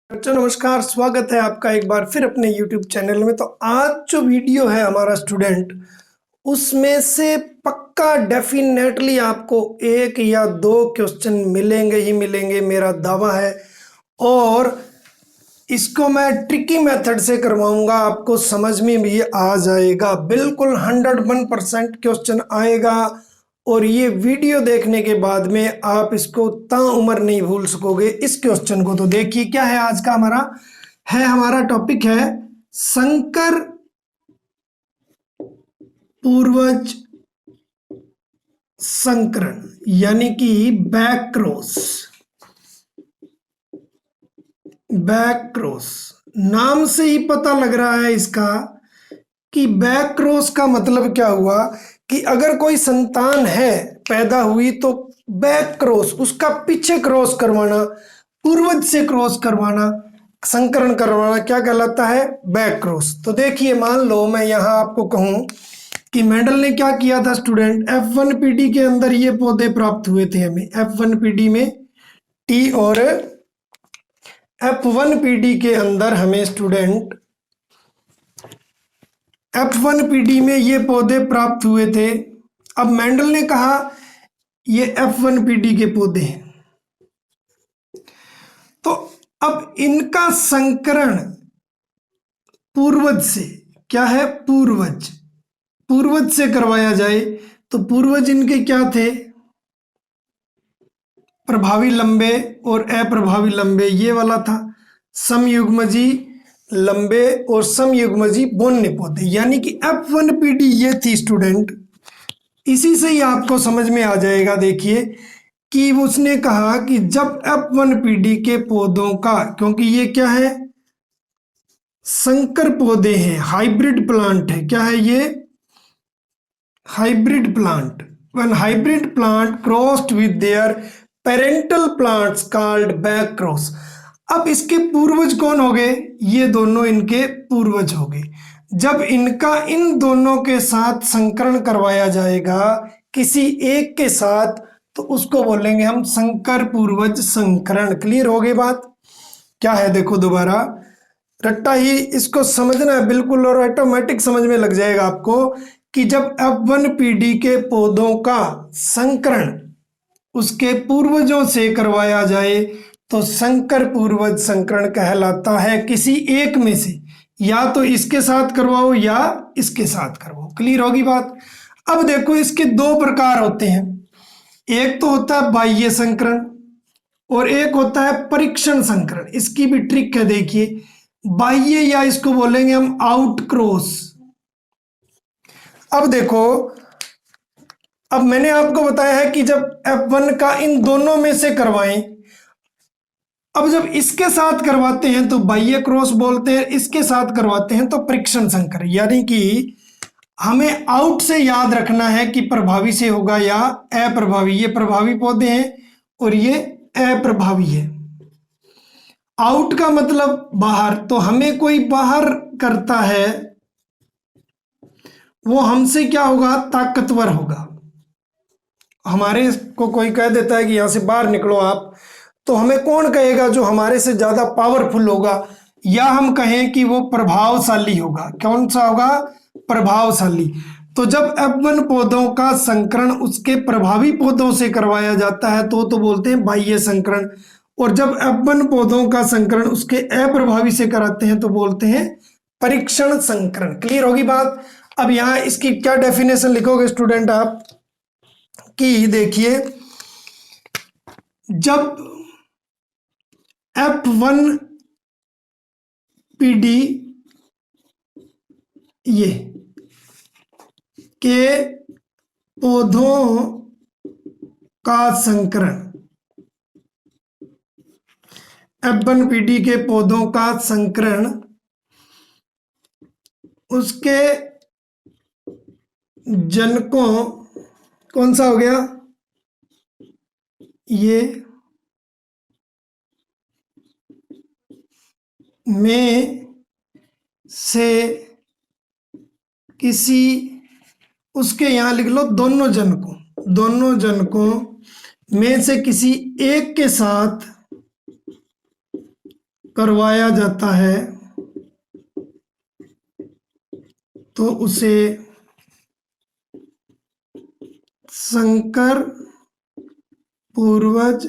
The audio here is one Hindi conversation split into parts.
बच्चों नमस्कार, स्वागत है आपका एक बार फिर अपने YouTube चैनल में। तो आज जो वीडियो है हमारा स्टूडेंट, उसमें से पक्का डेफिनेटली आपको एक या दो क्वेश्चन मिलेंगे ही मिलेंगे, मेरा दावा है। और इसको मैं ट्रिकी मेथड से करवाऊंगा, आपको समझ में भी आ जाएगा, बिल्कुल 101% क्वेश्चन आएगा। और ये वीडियो देखने के बाद में आप इसको ताउम्र नहीं भूल सकोगे इस क्वेश्चन को। तो देखिए क्या है आज का हमारा टॉपिक है संकर पूर्वज संकरण, यानी कि बैक क्रॉस। नाम से ही पता लग रहा है इसका कि बैक क्रॉस का मतलब क्या हुआ कि अगर कोई संतान है पैदा हुई तो बैक क्रॉस, उसका पीछे क्रॉस करवाना, पूर्वज से क्रॉस करवाना, संकरण करवाना क्या कहलाता है? Back cross. तो देखिए मान लो मैं यहां आपको कहूं कि मेंडल ने क्या किया था स्टूडेंट, F1PD के अंदर ये पौधे प्राप्त हुए थे हमें। F1PD में टी और F1PD के अंदर हमें स्टूडेंट F1PD में ये पौधे प्राप्त हुए थे। अब मेंडल ने कहा ये F1PD के पौधे हैं, तो अब इनका संकरण पूर्वज से, क्या है, पूर्वज से करवाया जाए। तो पूर्वज इनके क्या थे? प्रभावी लंबे और अप्रभावी लंबे, ये वाला था। समयुग्मजी लंबे और समयुग्मजी बोन्य पौधे, यानी कि F1PD ये थी स्टूडेंट। इसी से ही आपको समझ में आ जाएगा। देखिए कि उसने कहा कि जब F1PD के पौधों का, क्योंकि ये क्या है, संकर पौधे हैं, हाइब्रिड प्लांट है। क्या है ये? Hybrid plant. When hybrid plant crossed with their parental plants called back cross. अब इसके पूर्वज कौन हो गए? ये दोनों इनके पूर्वज हो गए। जब इनका इन दोनों के साथ संकरण करवाया जाएगा किसी एक के साथ, तो उसको बोलेंगे हम संकर पूर्वज संकरण। क्लियर हो गई बात? क्या है देखो दोबारा, रट्टा ही इसको समझना है बिल्कुल, और ऑटोमेटिक समझ में लग जाएगा आपको कि जब F1PD के पौधों का संकरण उसके पूर्वजों से करवाया जाए तो संकर पूर्वज संकरण कहलाता है। किसी एक में से, या तो इसके साथ करवाओ या इसके साथ करवाओ। क्लियर होगी बात? अब देखो इसके दो प्रकार होते हैं, एक तो होता है बाह्य संकरण और एक होता है परीक्षण संकरण। इसकी भी ट्रिक है, देखिए बाह्य, या इसको बोलेंगे हम आउट क्रॉस। अब देखो, अब मैंने आपको बताया है कि जब F1 का इन दोनों में से करवाएं, अब जब इसके साथ करवाते हैं तो बाह्य क्रॉस बोलते हैं, इसके साथ करवाते हैं तो परीक्षण संकर। यानी कि हमें आउट से याद रखना है कि प्रभावी से होगा या अप्रभावी। ये प्रभावी पौधे हैं और ये अप्रभावी है। आउट का मतलब बाहर, तो हमें कोई बाहर करता है वो हमसे क्या होगा? ताकतवर होगा। हमारे को कोई कह देता है कि यहां से बाहर निकलो आप, तो हमें कौन कहेगा? जो हमारे से ज्यादा पावरफुल होगा, या हम कहें कि वो प्रभावशाली होगा। कौन सा होगा? प्रभावशाली। तो जब F1 पौधों का संकरण उसके प्रभावी पौधों से करवाया जाता है तो बोलते हैं बाह्य संकरण, और जब F1 पौधों का संकरण उसके अप्रभावी से कराते हैं तो बोलते हैं परीक्षण संकरण। क्लियर होगी बात? अब यहां इसकी क्या डेफिनेशन लिखोगे स्टूडेंट आप, कि देखिए जब F1PD ये के पौधों का संकरण, F1PD के पौधों का संकरण उसके जनकों, कौन सा हो गया ये, में से किसी, उसके यहां लिख लो दोनों जनकों में से किसी एक के साथ करवाया जाता है तो उसे संकर पूर्वज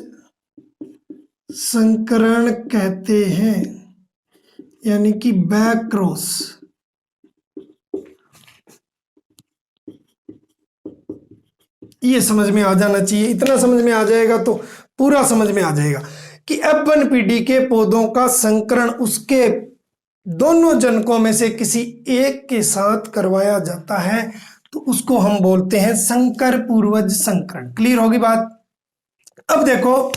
संकरण कहते हैं, यानी कि बैक क्रॉस। ये समझ में आ जाना चाहिए, इतना समझ में आ जाएगा तो पूरा समझ में आ जाएगा कि F1PD के पौधों का संकरण उसके दोनों जनकों में से किसी एक के साथ करवाया जाता है तो उसको हम बोलते हैं संकर पूर्वज संकरण। क्लियर होगी बात। अब देखो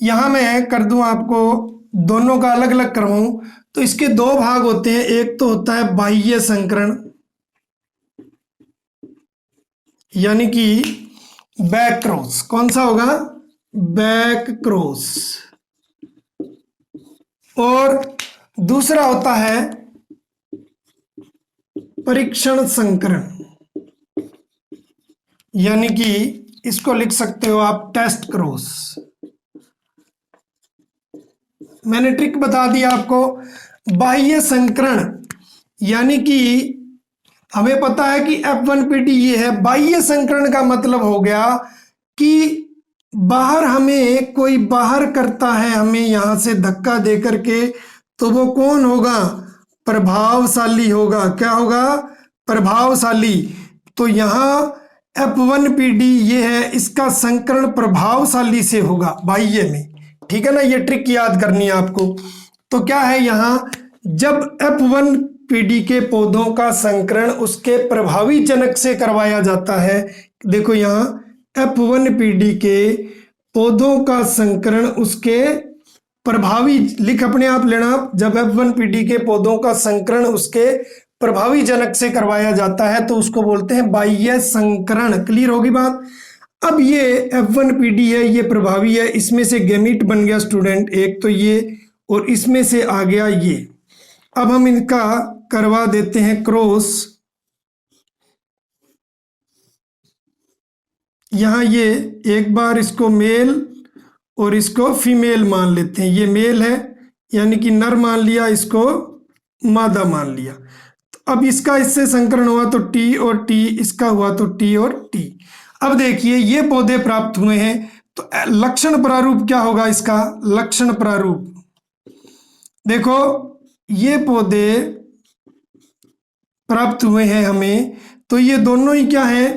यहां मैं कर दूं आपको, दोनों का अलग अलग करवाऊं तो इसके दो भाग होते हैं। एक तो होता है बाह्य संकरण, यानी कि बैक क्रॉस। कौन सा होगा? Back cross. और दूसरा होता है परीक्षण संकरण, यानी कि इसको लिख सकते हो आप टेस्ट क्रॉस। मैंने ट्रिक बता दिया आपको। बाह्य संकरण यानी कि हमें पता है कि F1PD ये है। बाह्य संकरण का मतलब हो गया कि बाहर हमें कोई बाहर करता है, हमें यहां से धक्का दे करके, तो वो कौन होगा? प्रभावशाली होगा। क्या होगा? प्रभावशाली। तो यहाँ F1PD ये है, इसका संकरण प्रभावशाली से होगा बाह्य में। ठीक है ना, ये ट्रिक याद करनी है आपको। तो क्या है यहाँ, जब F1PD के पौधों का संकरण उसके प्रभावी जनक से करवाया जाता है, देखो यहाँ F1PD के पौधों का संकरण उसके प्रभावी, लिख अपने आप लेना, जब F1PD के पौधों का संकरण उसके प्रभावी जनक से करवाया जाता है तो उसको बोलते हैं बाह्य संकरण। क्लियर होगी बात। अब ये F1PD है, ये प्रभावी है, इसमें से गैमीट बन गया स्टूडेंट एक, तो ये, और इसमें से आ गया ये। अब हम इनका करवा देते हैं क्रॉस। यहाँ ये एक बार इसको मेल और इसको फीमेल मान लेते हैं। ये मेल है यानी कि नर मान लिया, इसको मादा मान लिया। तो अब इसका इससे संकरण हुआ तो T और T, इसका हुआ तो T और T। अब देखिए ये पौधे प्राप्त हुए हैं, तो लक्षण प्रारूप क्या होगा इसका? लक्षण प्रारूप देखो, ये पौधे प्राप्त हुए हैं हमें, तो ये दोनों ही क्या है?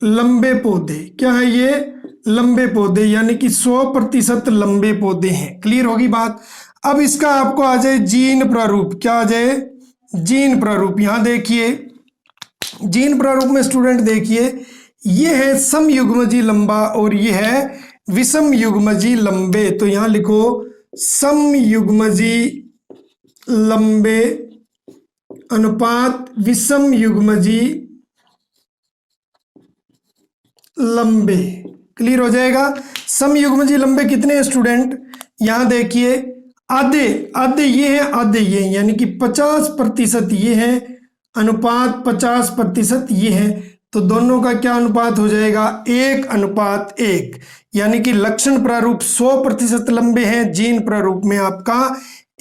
लंबे पौधे। क्या है ये? लंबे पौधे, यानी कि 100% लंबे पौधे हैं। क्लियर होगी बात। अब इसका आपको आ जाए जीन प्रारूप। क्या आ जाए? जीन प्रारूप। यहां देखिए जीन प्रारूप में स्टूडेंट देखिए, ये है समयुग्मजी लंबा और ये है विषम युग्मजी लंबे। तो यहां लिखो समयुग्मजी लंबे अनुपात विषम युग्मजी लंबे। क्लियर हो जाएगा। समयुग्मजी लंबे कितने हैं स्टूडेंट? यहां देखिए आधे आधे ये है, आधे ये है, यानी कि 50% ये है अनुपात 50% ये है। तो दोनों का क्या अनुपात हो जाएगा? 1:1, यानी कि लक्षण प्रारूप 100% लंबे हैं, जीन प्रारूप में आपका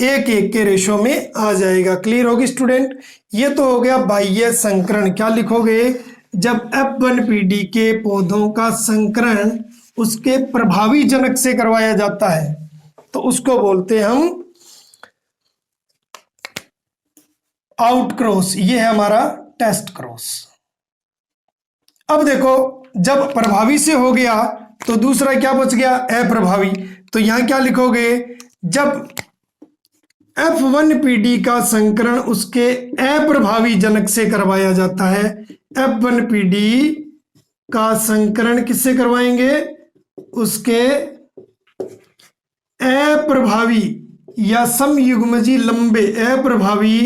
1:1 के रेशो में आ जाएगा। क्लियर होगी स्टूडेंट। ये तो हो गया बाह्य संकरण। क्या लिखोगे? जब F1PD के पौधों का संकरण उसके प्रभावी जनक से करवाया जाता है तो उसको बोलते हैं हम आउट क्रॉस। ये है हमारा टेस्ट क्रॉस। अब देखो जब प्रभावी से हो गया तो दूसरा क्या बच गया? अप्रभावी। तो यहां क्या लिखोगे? जब F1PD का संकरण उसके अप्रभावी जनक से करवाया जाता है, F1PD का संकरण किससे करवाएंगे? उसके अप्रभावी या समयुग्मजी लंबे अप्रभावी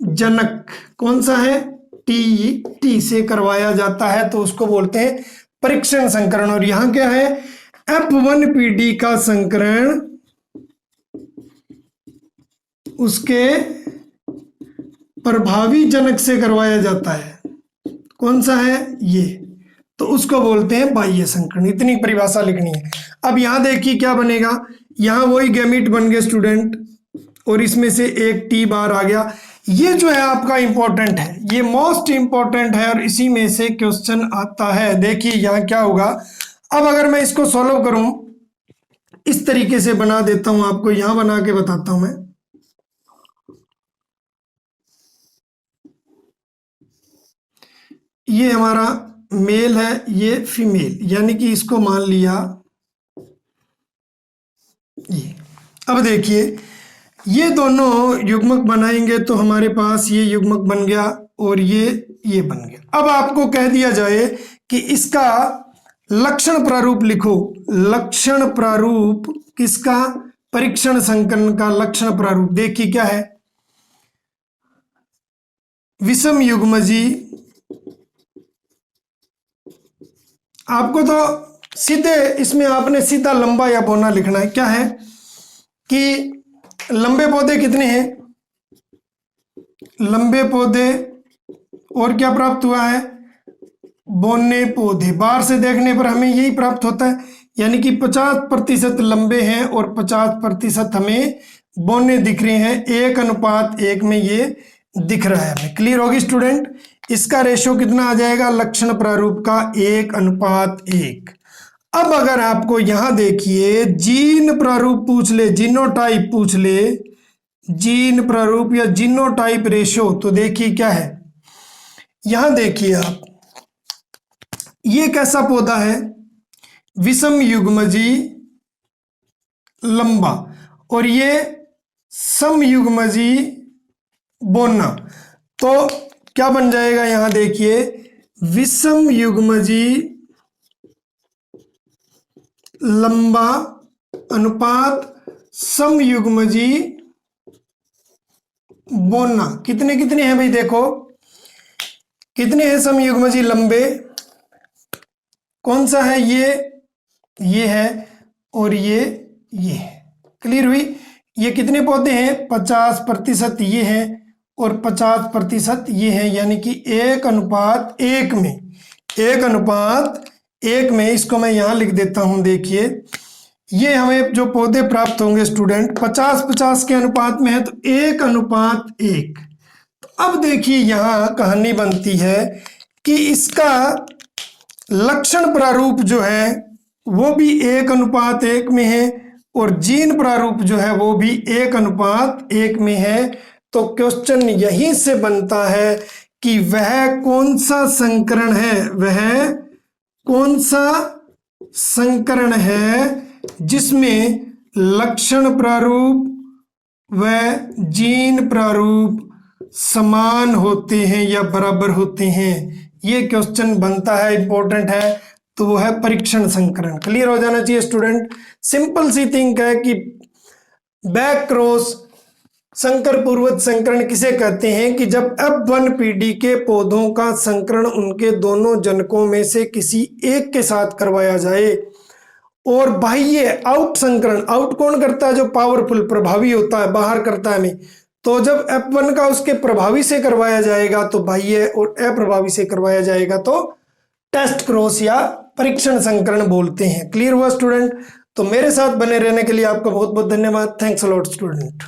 जनक, कौन सा है? T से करवाया जाता है तो उसको बोलते हैं परीक्षण संकरण। और यहां क्या है? F1PD का संकरण उसके प्रभावी जनक से करवाया जाता है, कौन सा है? ये। तो उसको बोलते हैं बाह्य संकरण। इतनी परिभाषा लिखनी है। अब यहां देखिए क्या बनेगा, यहाँ वही गैमीट बन गए स्टूडेंट, और इसमें से एक टी बार आ गया। ये जो है आपका इंपॉर्टेंट है, ये मोस्ट इंपॉर्टेंट है और इसी में से क्वेश्चन आता है। देखिए यहाँ क्या होगा, अब अगर मैं इसको सॉल्व करूं, इस तरीके से बना देता हूं, आपको यहां बना के बताता हूं मैं। ये हमारा मेल है, ये फीमेल, यानी कि इसको मान लिया ये। अब देखिए ये दोनों युग्मक बनाएंगे तो हमारे पास ये युग्मक बन गया और ये बन गया। अब आपको कह दिया जाए कि इसका लक्षण प्रारूप लिखो। लक्षण प्रारूप किसका? परीक्षण संकरण का लक्षण प्रारूप। देखिए क्या है, विषम युग्मजी, आपको तो सीधे इसमें आपने सीधा लंबा या बोना लिखना है। क्या है कि लंबे पौधे कितने हैं? लंबे पौधे और क्या प्राप्त हुआ है? बोने पौधे। बाहर से देखने पर हमें यही प्राप्त होता है, यानी कि 50% लंबे हैं और 50% हमें बोने दिख रहे हैं। 1:1 में ये दिख रहा है हमें। क्लियर होगी स्टूडेंट? इसका रेशो कितना आ जाएगा लक्षण प्रारूप का? 1:1। अब अगर आपको यहां देखिए जीन प्रारूप पूछ ले, जीनोटाइप पूछ ले, जीन प्रारूप या जीनोटाइप रेशो, तो देखिए क्या है, यहां देखिए आप, ये कैसा पौधा है? विषम युग्मजी लंबा, और ये समयुग्मजी बोना। तो क्या बन जाएगा यहां देखिए, विषम युग्मजी लंबा अनुपात समयुग्मजी बोना। कितने कितने हैं भाई? देखो कितने हैं समयुग्मजी लंबे? कौन सा है? ये है और ये है। क्लियर हुई? ये कितने पौधे हैं? 50% ये हैं और 50% ये हैं, यानी कि 1:1 में, 1:1 में। इसको मैं यहां लिख देता हूं। देखिए ये हमें जो पौधे प्राप्त होंगे स्टूडेंट 50-50 के अनुपात में है, तो 1:1। तो अब देखिए यहां कहानी बनती है कि इसका लक्षण प्रारूप जो है वो भी 1:1 में है और जीन प्रारूप जो है वो भी 1:1 में है। तो क्वेश्चन यहीं से बनता है कि वह कौन सा संकरण है, वह कौन सा संकरण है जिसमें लक्षण प्रारूप व जीन प्रारूप समान होते हैं या बराबर होते हैं। ये क्वेश्चन बनता है, इंपॉर्टेंट है, तो वो है परीक्षण संकरण। क्लियर हो जाना चाहिए स्टूडेंट। सिंपल सी थिंक है कि बैक क्रॉस संकर पूर्वज संकरण किसे कहते हैं कि जब F1 पीढ़ी के पौधों का संकरण उनके दोनों जनकों में से किसी एक के साथ करवाया जाए और बाह्य आउट संकरण, आउट कौन करता है? जो पावरफुल प्रभावी होता है, बाहर करता है हमें। तो जब F1 का उसके प्रभावी से करवाया जाएगा तो बाह्य, और अप्रभावी से करवाया जाएगा तो टेस्ट क्रॉस या परीक्षण संकरण बोलते हैं। क्लियर हुआ स्टूडेंट? तो मेरे साथ बने रहने के लिए आपका बहुत बहुत धन्यवाद। Thanks a lot student.